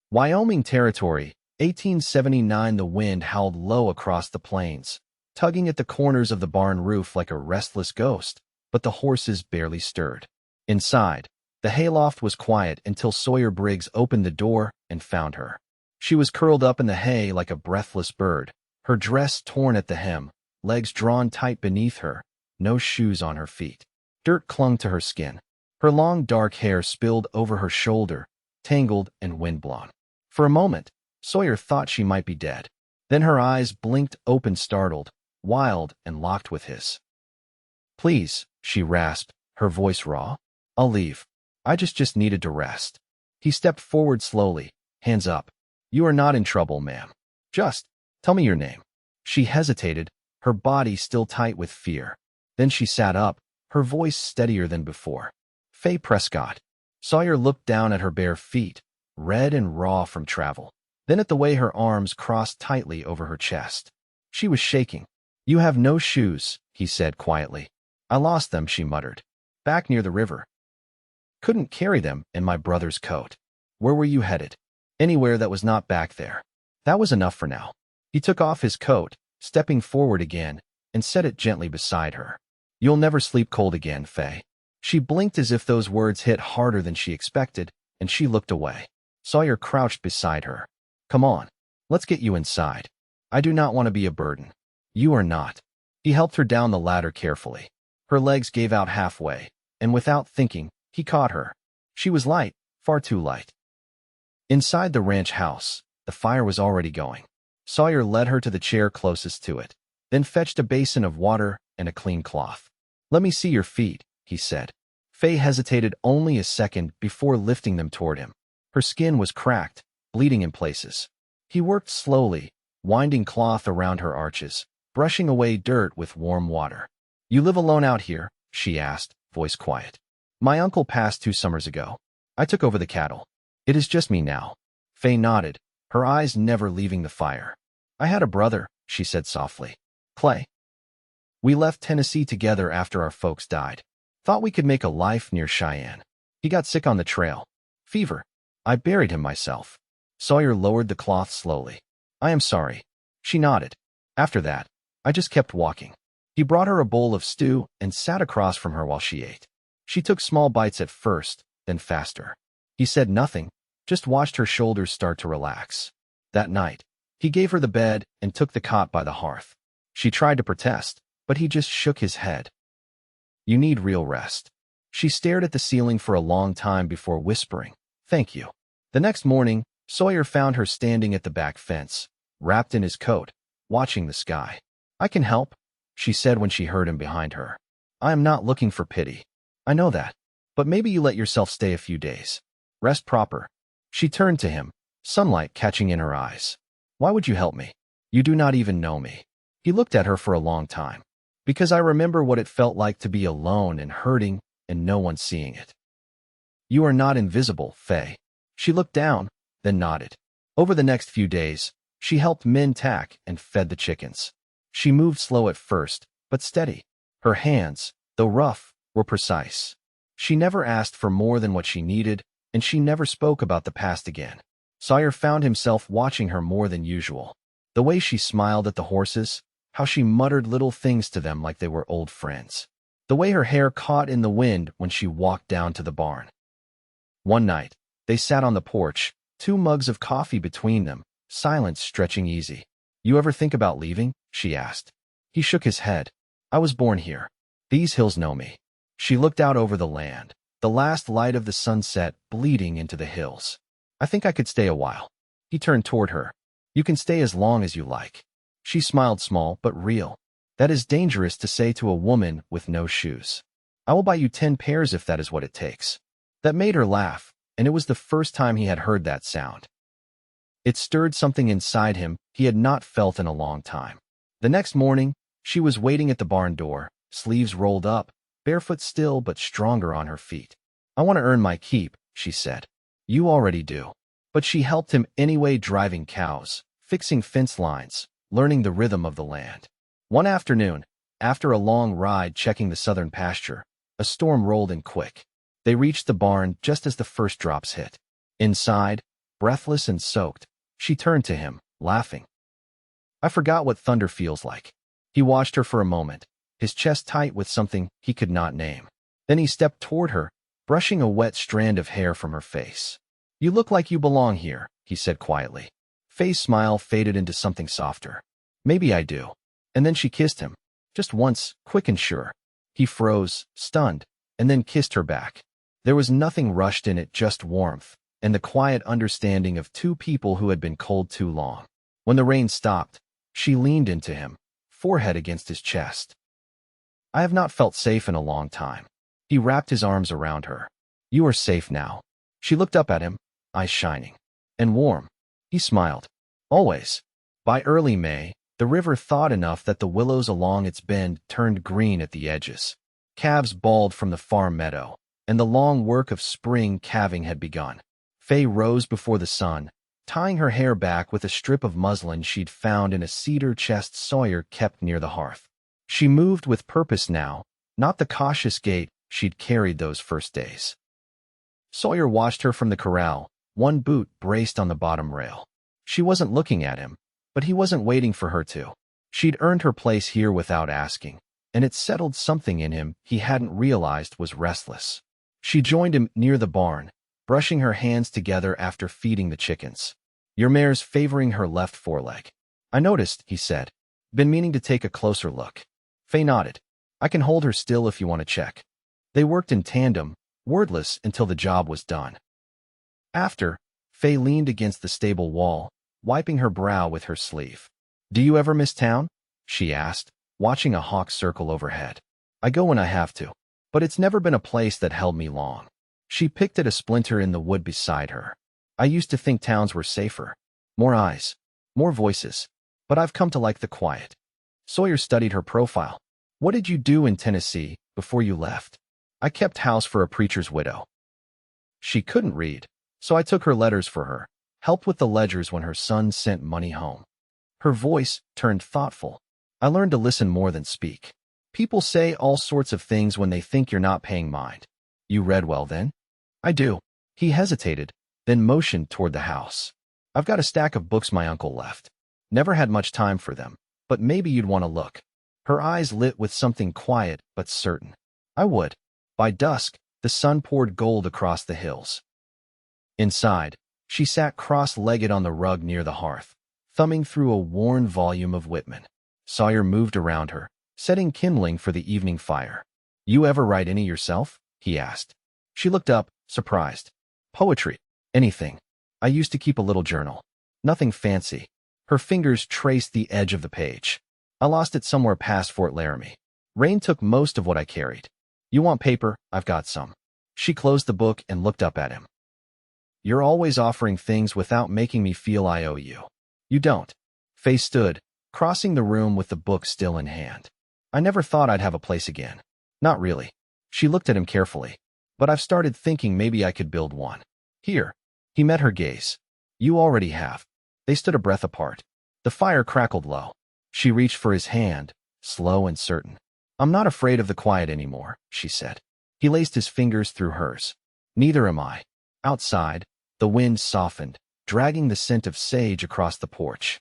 Wyoming Territory, 1879. The wind howled low across the plains, tugging at the corners of the barn roof like a restless ghost, but the horses barely stirred. Inside, the hayloft was quiet until Sawyer Briggs opened the door and found her. She was curled up in the hay like a breathless bird, her dress torn at the hem, legs drawn tight beneath her, no shoes on her feet. Dirt clung to her skin. Her long dark hair spilled over her shoulder, tangled and windblown. For a moment, Sawyer thought she might be dead. Then her eyes blinked open, startled, wild, and locked with his. "Please," she rasped, her voice raw. "I'll leave. I just needed to rest." He stepped forward slowly, hands up. "You are not in trouble, ma'am. Just tell me your name." She hesitated, her body still tight with fear. Then she sat up, her voice steadier than before. "Faye Prescott." Sawyer looked down at her bare feet, red and raw from travel, then at the way her arms crossed tightly over her chest. She was shaking. "You have no shoes," he said quietly. "I lost them," she muttered. "Back near the river. Couldn't carry them in my brother's coat." "Where were you headed?" "Anywhere that was not back there." That was enough for now. He took off his coat, stepping forward again, and set it gently beside her. "You'll never sleep cold again, Faye." She blinked as if those words hit harder than she expected, and she looked away. Sawyer crouched beside her. "Come on. Let's get you inside. I do not want to be a burden." "You are not." He helped her down the ladder carefully. Her legs gave out halfway, and without thinking, he caught her. She was light, far too light. Inside the ranch house, the fire was already going. Sawyer led her to the chair closest to it, then fetched a basin of water and a clean cloth. "Let me see your feet," he said. Faye hesitated only a second before lifting them toward him. Her skin was cracked, bleeding in places. He worked slowly, winding cloth around her arches, brushing away dirt with warm water. "You live alone out here?" she asked, voice quiet. "My uncle passed 2 summers ago. I took over the cattle. It is just me now." Faye nodded, her eyes never leaving the fire. "I had a brother," she said softly. "Clay. We left Tennessee together after our folks died. Thought we could make a life near Cheyenne. He got sick on the trail. Fever. I buried him myself." Sawyer lowered the cloth slowly. "I am sorry." She nodded. "After that, I just kept walking." He brought her a bowl of stew and sat across from her while she ate. She took small bites at first, then faster. He said nothing, just watched her shoulders start to relax. That night, he gave her the bed and took the cot by the hearth. She tried to protest, but he just shook his head. "You need real rest." She stared at the ceiling for a long time before whispering, "Thank you." The next morning, Sawyer found her standing at the back fence, wrapped in his coat, watching the sky. "I can help," she said when she heard him behind her. "I am not looking for pity. I know that. But maybe you let yourself stay a few days. Rest proper." She turned to him, sunlight catching in her eyes. "Why would you help me? You do not even know me." He looked at her for a long time. "Because I remember what it felt like to be alone and hurting and no one seeing it." "You are not invisible, Faye." She looked down, then nodded. Over the next few days, she helped men tack and fed the chickens. She moved slow at first, but steady. Her hands, though rough, were precise. She never asked for more than what she needed, and she never spoke about the past again. Sawyer found himself watching her more than usual. The way she smiled at the horses, how she muttered little things to them like they were old friends. The way her hair caught in the wind when she walked down to the barn. One night, they sat on the porch, 2 mugs of coffee between them, silence stretching easy. "You ever think about leaving?" she asked. He shook his head. "I was born here. These hills know me." She looked out over the land, the last light of the sunset bleeding into the hills. "I think I could stay a while." He turned toward her. "You can stay as long as you like." She smiled, small but real. "That is dangerous to say to a woman with no shoes." "I will buy you 10 pairs if that is what it takes." That made her laugh, and it was the first time he had heard that sound. It stirred something inside him he had not felt in a long time. The next morning, she was waiting at the barn door, sleeves rolled up, barefoot still but stronger on her feet. "I want to earn my keep," she said. "You already do." But she helped him anyway, driving cows, fixing fence lines, learning the rhythm of the land. One afternoon, after a long ride checking the southern pasture, a storm rolled in quick. They reached the barn just as the first drops hit. Inside, Breathless and soaked, she turned to him, laughing. I forgot what thunder feels like. He watched her for a moment, his chest tight with something he could not name. Then he stepped toward her, brushing a wet strand of hair from her face. You look like you belong here, he said quietly. Faye's smile faded into something softer. Maybe I do. And then she kissed him. Just once, quick and sure. He froze, stunned, and then kissed her back. There was nothing rushed in it, just warmth, and the quiet understanding of two people who had been cold too long. When the rain stopped, she leaned into him, forehead against his chest. I have not felt safe in a long time. He wrapped his arms around her. You are safe now. She looked up at him, eyes shining. And warm. He smiled. Always. By early May, the river thawed enough that the willows along its bend turned green at the edges. Calves bawled from the far meadow, and the long work of spring calving had begun. Faye rose before the sun, tying her hair back with a strip of muslin she'd found in a cedar chest Sawyer kept near the hearth. She moved with purpose now, not the cautious gait she'd carried those first days. Sawyer watched her from the corral, one boot braced on the bottom rail. She wasn't looking at him, but he wasn't waiting for her to. She'd earned her place here without asking, and it settled something in him he hadn't realized was restless. She joined him near the barn, brushing her hands together after feeding the chickens. Your mare's favoring her left foreleg. I noticed, he said. Been meaning to take a closer look. Faye nodded. I can hold her still if you want to check. They worked in tandem, wordless until the job was done. After, Faye leaned against the stable wall, wiping her brow with her sleeve. Do you ever miss town? She asked, watching a hawk circle overhead. I go when I have to, but it's never been a place that held me long. She picked at a splinter in the wood beside her. I used to think towns were safer. More eyes, more voices, but I've come to like the quiet. Sawyer studied her profile. What did you do in Tennessee before you left? I kept house for a preacher's widow. She couldn't read, so I took her letters for her, helped with the ledgers when her son sent money home. Her voice turned thoughtful. I learned to listen more than speak. People say all sorts of things when they think you're not paying mind. You read well then? I do. He hesitated, then motioned toward the house. I've got a stack of books my uncle left. Never had much time for them, but maybe you'd want to look. Her eyes lit with something quiet but certain. I would. By dusk, the sun poured gold across the hills. Inside, she sat cross-legged on the rug near the hearth, thumbing through a worn volume of Whitman. Sawyer moved around her, setting kindling for the evening fire. You ever write any yourself? He asked. She looked up, surprised. Poetry. Anything. I used to keep a little journal. Nothing fancy. Her fingers traced the edge of the page. I lost it somewhere past Fort Laramie. Rain took most of what I carried. You want paper? I've got some. She closed the book and looked up at him. You're always offering things without making me feel I owe you. You don't. Faye stood, crossing the room with the book still in hand. I never thought I'd have a place again. Not really. She looked at him carefully. But I've started thinking maybe I could build one. Here. He met her gaze. You already have. They stood a breath apart. The fire crackled low. She reached for his hand, slow and certain. I'm not afraid of the quiet anymore, she said. He laced his fingers through hers. Neither am I. Outside, the wind softened, dragging the scent of sage across the porch.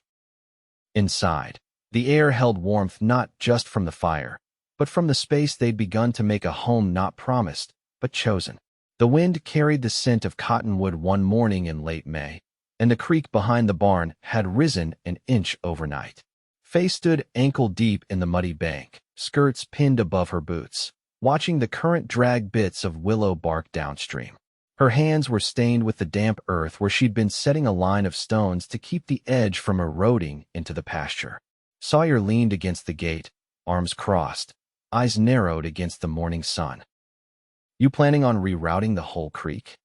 Inside, the air held warmth not just from the fire, but from the space they'd begun to make a home not promised, but chosen. The wind carried the scent of cottonwood one morning in late May, and the creek behind the barn had risen an inch overnight. Faye stood ankle-deep in the muddy bank, skirts pinned above her boots, watching the current drag bits of willow bark downstream. Her hands were stained with the damp earth where she'd been setting a line of stones to keep the edge from eroding into the pasture. Sawyer leaned against the gate, arms crossed, eyes narrowed against the morning sun. You planning on rerouting the whole creek?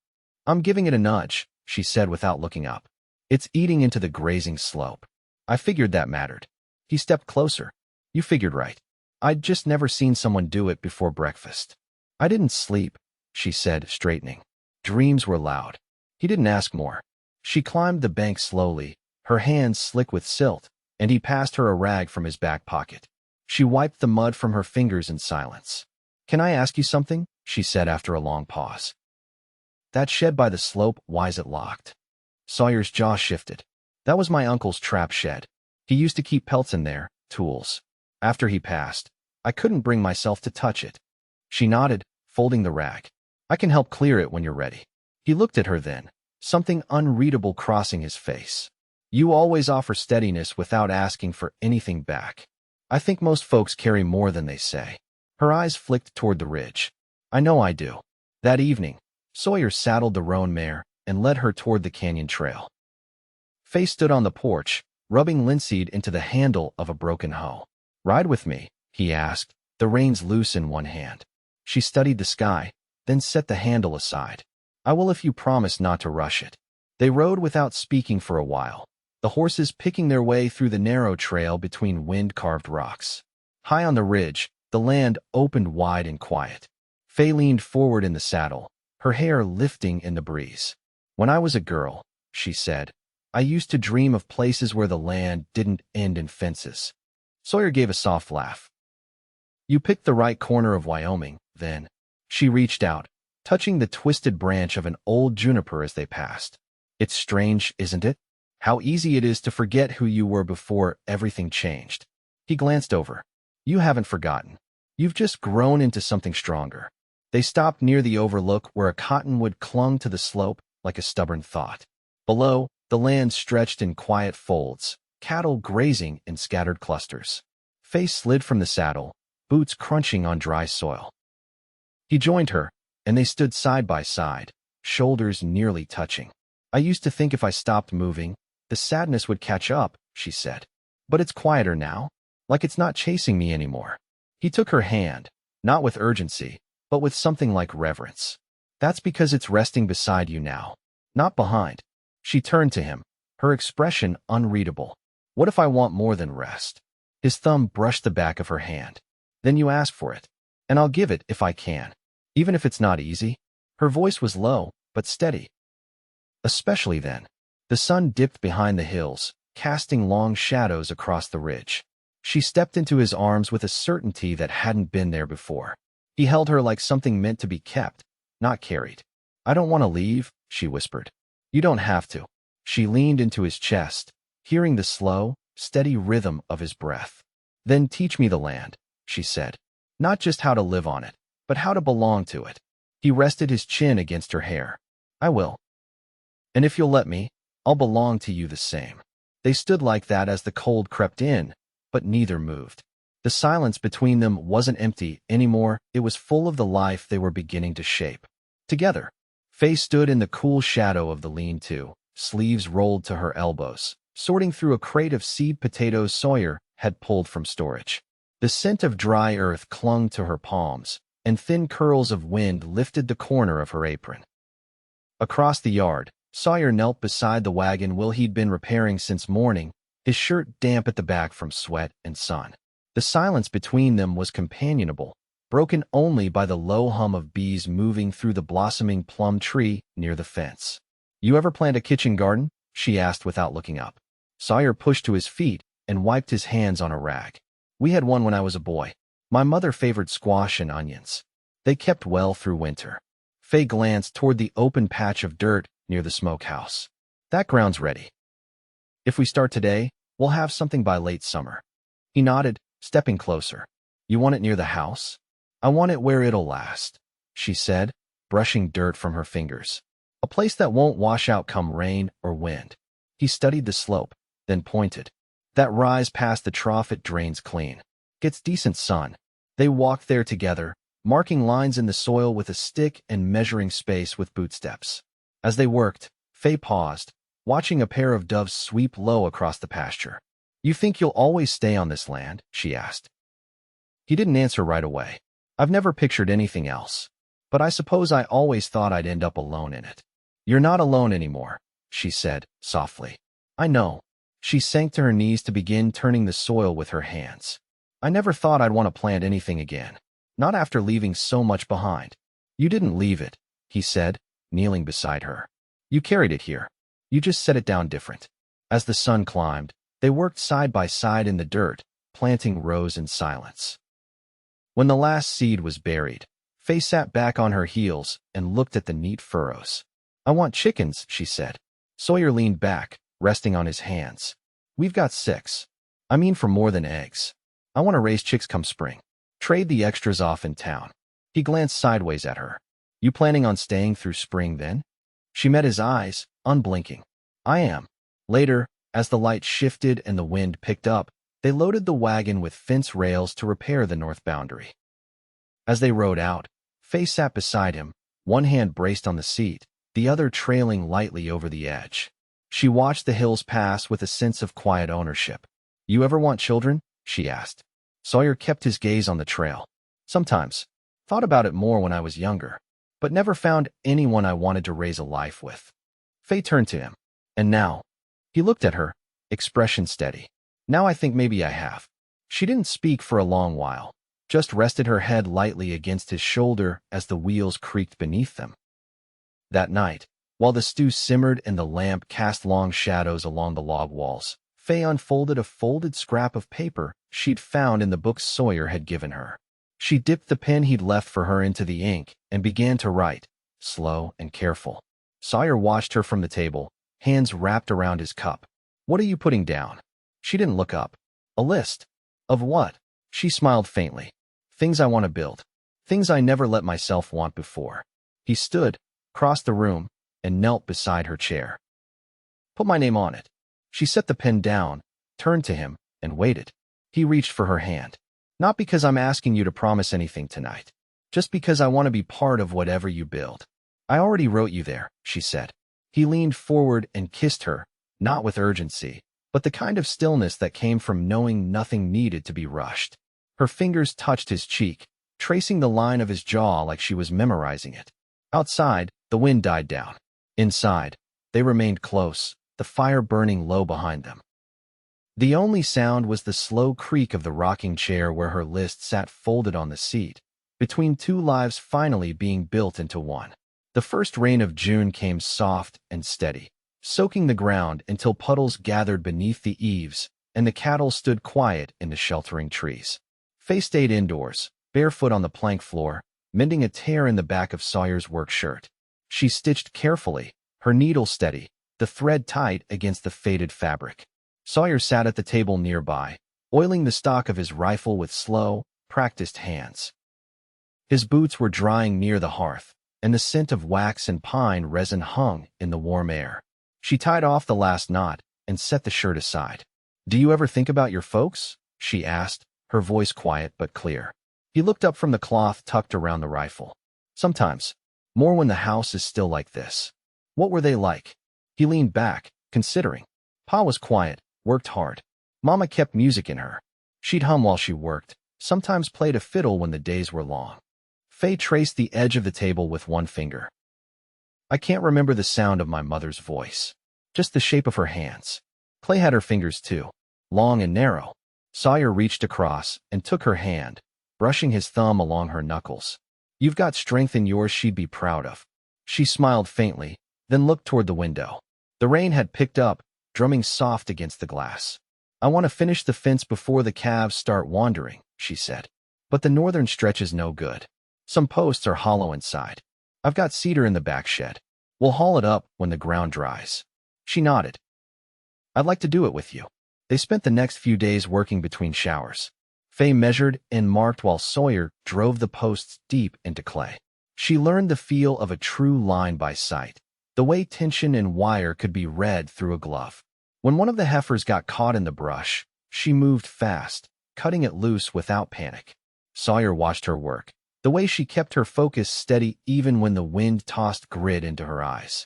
I'm giving it a nudge, she said without looking up. It's eating into the grazing slope. I figured that mattered. He stepped closer. You figured right. I'd just never seen someone do it before breakfast. I didn't sleep, she said, straightening. Dreams were loud. He didn't ask more. She climbed the bank slowly, her hands slick with silt, and he passed her a rag from his back pocket. She wiped the mud from her fingers in silence. Can I ask you something? She said after a long pause. That shed by the slope, why's it locked? Sawyer's jaw shifted. That was my uncle's trap shed. He used to keep pelts in there, tools. After he passed, I couldn't bring myself to touch it. She nodded, folding the rag. I can help clear it when you're ready. He looked at her then, something unreadable crossing his face. You always offer steadiness without asking for anything back. I think most folks carry more than they say. Her eyes flicked toward the ridge. I know I do. That evening, Sawyer saddled the roan mare and led her toward the canyon trail. Faye stood on the porch, rubbing linseed into the handle of a broken hoe. Ride with me, he asked, the reins loose in one hand. She studied the sky, then set the handle aside. I will if you promise not to rush it. They rode without speaking for a while, the horses picking their way through the narrow trail between wind-carved rocks. High on the ridge, the land opened wide and quiet. Faye leaned forward in the saddle, her hair lifting in the breeze. When I was a girl, she said, I used to dream of places where the land didn't end in fences. Sawyer gave a soft laugh. You picked the right corner of Wyoming, then. She reached out, touching the twisted branch of an old juniper as they passed. It's strange, isn't it? How easy it is to forget who you were before everything changed. He glanced over. You haven't forgotten. You've just grown into something stronger. They stopped near the overlook where a cottonwood clung to the slope like a stubborn thought. Below, the land stretched in quiet folds, cattle grazing in scattered clusters. Faye slid from the saddle, boots crunching on dry soil. He joined her, and they stood side by side, shoulders nearly touching. I used to think if I stopped moving, the sadness would catch up, she said. But it's quieter now, like it's not chasing me anymore. He took her hand, not with urgency, but with something like reverence. That's because it's resting beside you now, not behind. She turned to him, her expression unreadable. What if I want more than rest? His thumb brushed the back of her hand. Then you ask for it, and I'll give it if I can, even if it's not easy. Her voice was low, but steady. Especially then. The sun dipped behind the hills, casting long shadows across the ridge. She stepped into his arms with a certainty that hadn't been there before. He held her like something meant to be kept, not carried. I don't want to leave, she whispered. You don't have to. She leaned into his chest, hearing the slow, steady rhythm of his breath. Then teach me the land, she said. Not just how to live on it, but how to belong to it. He rested his chin against her hair. I will. And if you'll let me, I'll belong to you the same. They stood like that as the cold crept in, but neither moved. The silence between them wasn't empty anymore, it was full of the life they were beginning to shape. Together, Faye stood in the cool shadow of the lean-to, sleeves rolled to her elbows, sorting through a crate of seed potatoes Sawyer had pulled from storage. The scent of dry earth clung to her palms, and thin curls of wind lifted the corner of her apron. Across the yard, Sawyer knelt beside the wagon wheel he'd been repairing since morning, his shirt damp at the back from sweat and sun. The silence between them was companionable, broken only by the low hum of bees moving through the blossoming plum tree near the fence. You ever plant a kitchen garden? She asked without looking up. Sawyer pushed to his feet and wiped his hands on a rag. We had one when I was a boy. My mother favored squash and onions. They kept well through winter. Faye glanced toward the open patch of dirt near the smokehouse. That ground's ready. If we start today, we'll have something by late summer. He nodded, stepping closer. You want it near the house? I want it where it'll last, she said, brushing dirt from her fingers. A place that won't wash out come rain or wind. He studied the slope, then pointed. That rise past the trough it drains clean. Gets decent sun. They walked there together, marking lines in the soil with a stick and measuring space with boot steps. As they worked, Faye paused, watching a pair of doves sweep low across the pasture. You think you'll always stay on this land? She asked. He didn't answer right away. I've never pictured anything else. But I suppose I always thought I'd end up alone in it. You're not alone anymore, she said, softly. I know. She sank to her knees to begin turning the soil with her hands. I never thought I'd want to plant anything again. Not after leaving so much behind. You didn't leave it, he said, kneeling beside her. You carried it here. You just set it down different. As the sun climbed, they worked side by side in the dirt, planting rows in silence. When the last seed was buried, Faye sat back on her heels and looked at the neat furrows. I want chickens, she said. Sawyer leaned back, resting on his hands. We've got 6. I mean for more than eggs. I want to raise chicks come spring. Trade the extras off in town. He glanced sideways at her. You planning on staying through spring then? She met his eyes, unblinking. I am. Later, as the light shifted and the wind picked up, they loaded the wagon with fence rails to repair the north boundary. As they rode out, Faye sat beside him, one hand braced on the seat, the other trailing lightly over the edge. She watched the hills pass with a sense of quiet ownership. You ever want children? She asked. Sawyer kept his gaze on the trail. Sometimes. Thought about it more when I was younger, but never found anyone I wanted to raise a life with. Faye turned to him. And now? He looked at her, expression steady. Now I think maybe I have. She didn't speak for a long while, just rested her head lightly against his shoulder as the wheels creaked beneath them. That night, while the stew simmered and the lamp cast long shadows along the log walls, Faye unfolded a folded scrap of paper she'd found in the books Sawyer had given her. She dipped the pen he'd left for her into the ink and began to write, slow and careful. Sawyer watched her from the table, hands wrapped around his cup. What are you putting down? She didn't look up. A list. Of what? She smiled faintly. Things I want to build. Things I never let myself want before. He stood, crossed the room, and knelt beside her chair. Put my name on it. She set the pen down, turned to him, and waited. He reached for her hand. Not because I'm asking you to promise anything tonight. Just because I want to be part of whatever you build. I already wrote you there, she said. He leaned forward and kissed her, not with urgency, but the kind of stillness that came from knowing nothing needed to be rushed. Her fingers touched his cheek, tracing the line of his jaw like she was memorizing it. Outside, the wind died down. Inside, they remained close, the fire burning low behind them. The only sound was the slow creak of the rocking chair where her list sat folded on the seat, between two lives finally being built into one. The first rain of June came soft and steady, soaking the ground until puddles gathered beneath the eaves and the cattle stood quiet in the sheltering trees. Faye stayed indoors, barefoot on the plank floor, mending a tear in the back of Sawyer's work shirt. She stitched carefully, her needle steady, the thread tight against the faded fabric. Sawyer sat at the table nearby, oiling the stock of his rifle with slow, practiced hands. His boots were drying near the hearth, and the scent of wax and pine resin hung in the warm air. She tied off the last knot and set the shirt aside. Do you ever think about your folks? She asked, her voice quiet but clear. He looked up from the cloth tucked around the rifle. Sometimes, more when the house is still like this. What were they like? He leaned back, considering. Pa was quiet, worked hard. Mama kept music in her. She'd hum while she worked, sometimes played a fiddle when the days were long. Faye traced the edge of the table with one finger. I can't remember the sound of my mother's voice. Just the shape of her hands. Clay had her fingers too, long and narrow. Sawyer reached across and took her hand, brushing his thumb along her knuckles. You've got strength in yours she'd be proud of. She smiled faintly, then looked toward the window. The rain had picked up, drumming soft against the glass. I want to finish the fence before the calves start wandering, she said. But the northern stretch is no good. Some posts are hollow inside. I've got cedar in the back shed. We'll haul it up when the ground dries. She nodded. I'd like to do it with you. They spent the next few days working between showers. Faye measured and marked while Sawyer drove the posts deep into clay. She learned the feel of a true line by sight, the way tension and wire could be read through a glove. When one of the heifers got caught in the brush, she moved fast, cutting it loose without panic. Sawyer watched her work, the way she kept her focus steady even when the wind tossed grit into her eyes.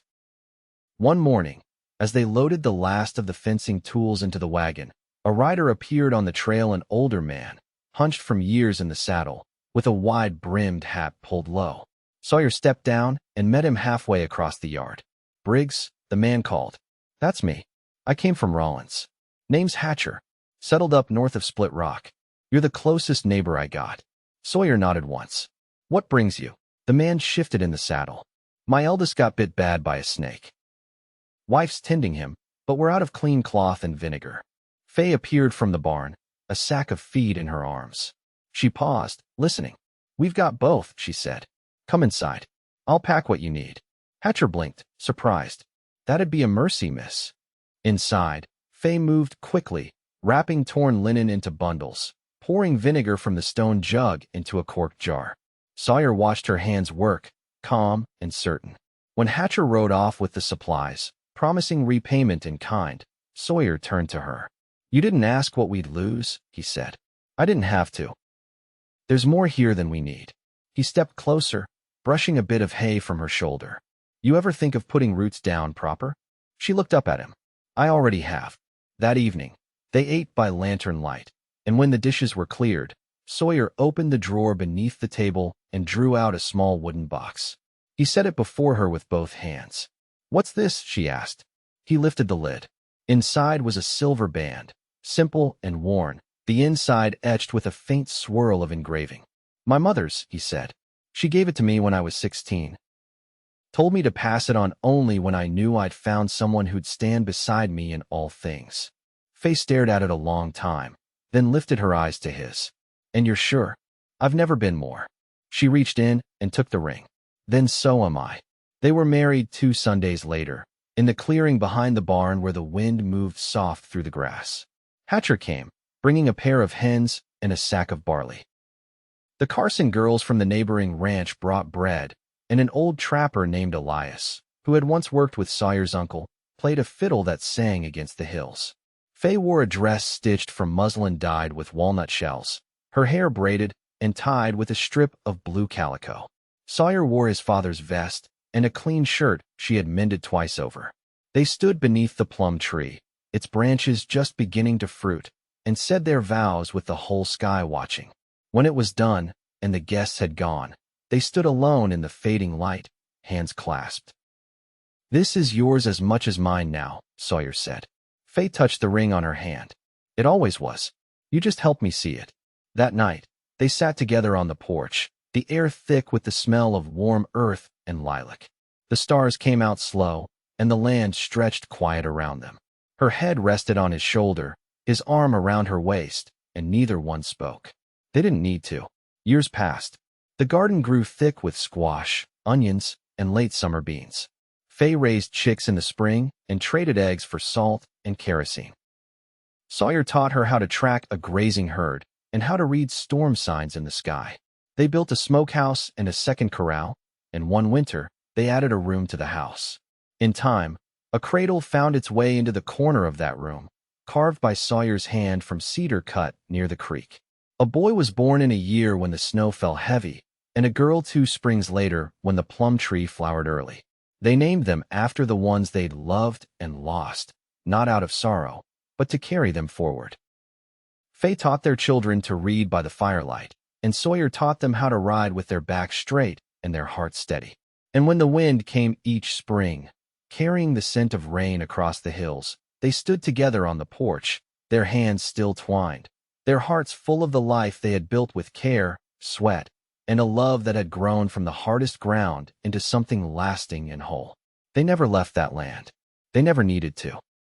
One morning, as they loaded the last of the fencing tools into the wagon, a rider appeared on the trail, an older man, hunched from years in the saddle, with a wide-brimmed hat pulled low. Sawyer stepped down and met him halfway across the yard. Briggs, the man called. That's me. I came from Rollins. Name's Hatcher. Settled up north of Split Rock. You're the closest neighbor I got. Sawyer nodded once. What brings you? The man shifted in the saddle. My eldest got bit bad by a snake. Wife's tending him, but we're out of clean cloth and vinegar. Faye appeared from the barn, a sack of feed in her arms. She paused, listening. We've got both, she said. Come inside. I'll pack what you need. Hatcher blinked, surprised. That'd be a mercy, miss. Inside, Faye moved quickly, wrapping torn linen into bundles, pouring vinegar from the stone jug into a corked jar. Sawyer watched her hands work, calm and certain. When Hatcher rode off with the supplies, promising repayment in kind, Sawyer turned to her. "You didn't ask what we'd lose," he said. "I didn't have to. There's more here than we need." He stepped closer, brushing a bit of hay from her shoulder. "You ever think of putting roots down proper?" She looked up at him. "I already have." That evening, they ate by lantern light, and when the dishes were cleared, Sawyer opened the drawer beneath the table and drew out a small wooden box. He set it before her with both hands. "What's this?" she asked. He lifted the lid. Inside was a silver band, simple and worn, the inside etched with a faint swirl of engraving. "My mother's," he said. "She gave it to me when I was 16. Told me to pass it on only when I knew I'd found someone who'd stand beside me in all things." Faye stared at it a long time, then lifted her eyes to his. "And you're sure?" "I've never been more." She reached in and took the ring. "Then so am I." They were married 2 Sundays later, in the clearing behind the barn where the wind moved soft through the grass. Hatcher came, bringing a pair of hens and a sack of barley. The Carson girls from the neighboring ranch brought bread, and an old trapper named Elias, who had once worked with Sawyer's uncle, played a fiddle that sang against the hills. Faye wore a dress stitched from muslin dyed with walnut shells, her hair braided and tied with a strip of blue calico. Sawyer wore his father's vest and a clean shirt she had mended twice over. They stood beneath the plum tree, its branches just beginning to fruit, and said their vows with the whole sky watching. When it was done, and the guests had gone, they stood alone in the fading light, hands clasped. "This is yours as much as mine now," Sawyer said. Faye touched the ring on her hand. "It always was. You just helped me see it." That night, they sat together on the porch, the air thick with the smell of warm earth and lilac. The stars came out slow, and the land stretched quiet around them. Her head rested on his shoulder, his arm around her waist, and neither one spoke. They didn't need to. Years passed. The garden grew thick with squash, onions, and late summer beans. Faye raised chicks in the spring and traded eggs for salt and kerosene. Sawyer taught her how to track a grazing herd and how to read storm signs in the sky. They built a smokehouse and a second corral, and one winter, they added a room to the house. In time, a cradle found its way into the corner of that room, carved by Sawyer's hand from cedar cut near the creek. A boy was born in a year when the snow fell heavy, and a girl 2 springs later when the plum tree flowered early. They named them after the ones they'd loved and lost, not out of sorrow, but to carry them forward. Faye taught their children to read by the firelight, and Sawyer taught them how to ride with their backs straight and their hearts steady. And when the wind came each spring, carrying the scent of rain across the hills, they stood together on the porch, their hands still twined, their hearts full of the life they had built with care, sweat, and a love that had grown from the hardest ground into something lasting and whole. They never left that land. They never needed to.